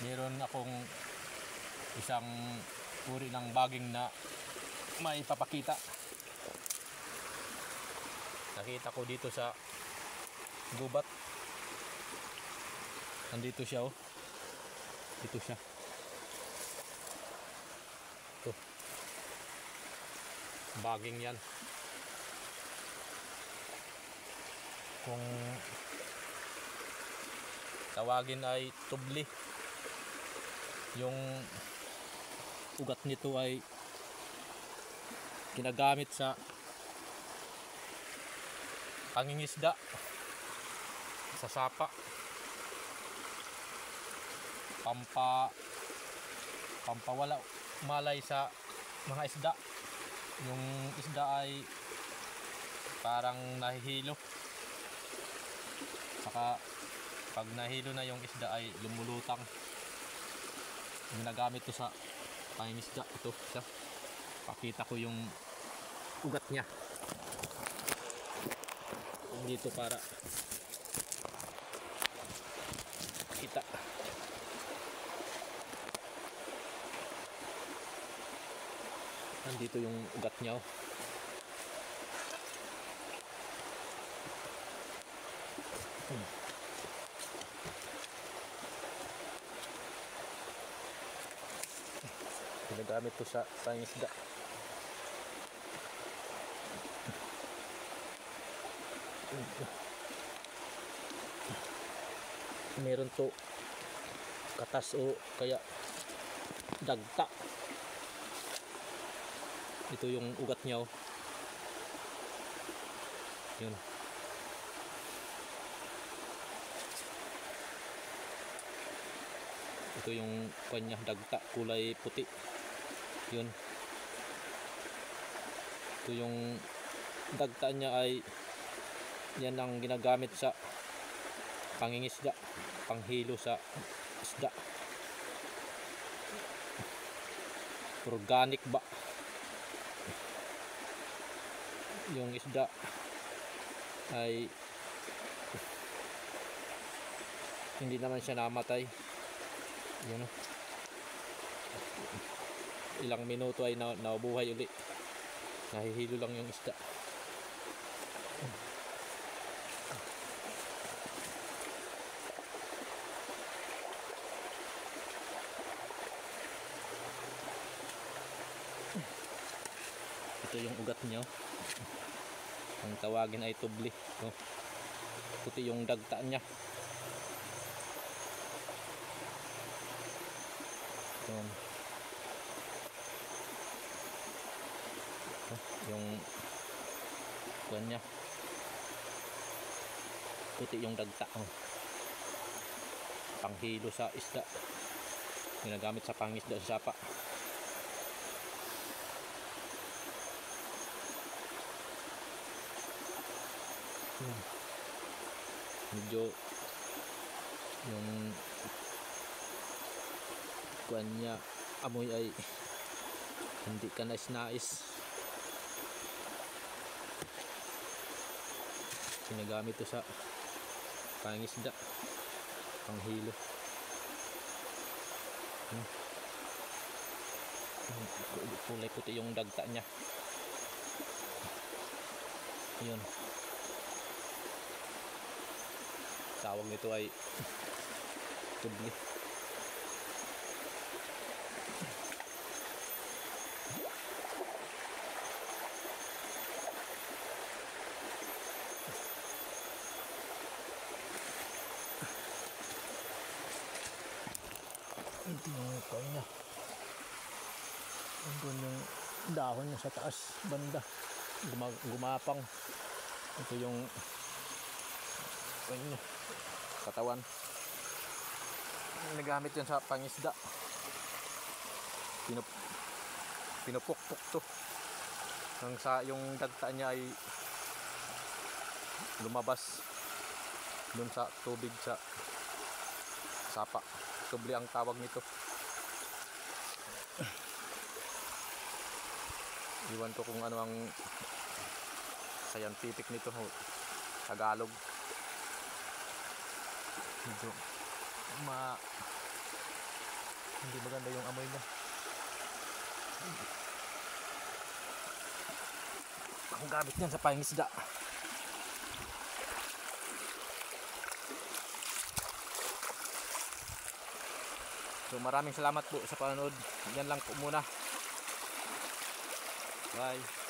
meron akong isang uri ng baging na may papakita. Nakita ko dito sa gubat. Nandito siya, oh. Dito siya. Ito. Baging yan. Kung tawagin ay tubli. Yung ugat nito ay ginagamit sa pangingisda, sa sapa, pampawala malay sa mga isda. Yung isda ay parang nahihilo, saka pag nahilo na yung isda ay lumulutang. Ginagamit ko sa pangingisda. Ito siya, pakita ko yung ugat niya dito para kita. Nandito yung ugat niya, oh. Ginagamit ko sa pangingisda. Meron to katas o kaya dagta. Ito yung ugat niya, oh. Yun. Ito yung kanya dagta, kulay puti. Yun. Ito yung dagta niya ay yan ang ginagamit sa pangingisda, panghilo sa isda. Organic ba yung isda ay hindi naman siya namatay. Yun, ilang minuto ay nabuhay uli, nahihilo lang yung isda. Ito yung ugat niya, ang tawagin ay tubli. Puti yung dagta niya. Yung kuwan niya, puti yung dagta, oh. Panghilo sa isda, ginagamit sa pangisda sa sapa. Medyo yung kuwan niya, amoy ay hindi ka nais-nais. Ginagamit ito sa pangisda, panghilo. Kulay puti yung dagta niya. Yun, tawag nito ay tubli. Ito yung kuwan niya. Doon yung dahon niya sa taas banda, gumapang. Ito yung kuwan niya, katawan. Nagamit yan sa pangisda. Pinupukpok to hanggang sa yung dagta niya ay lumabas dun sa tubig sa sapa. Tubli ang tawag nito. Iwan ko kung ano ang scientific nito, Tagalog. Medyo Hindi maganda yung amoy niya. Ang gamit niyan sa pangisda. So maraming salamat po sa panonood. Yan lang po muna. Bye.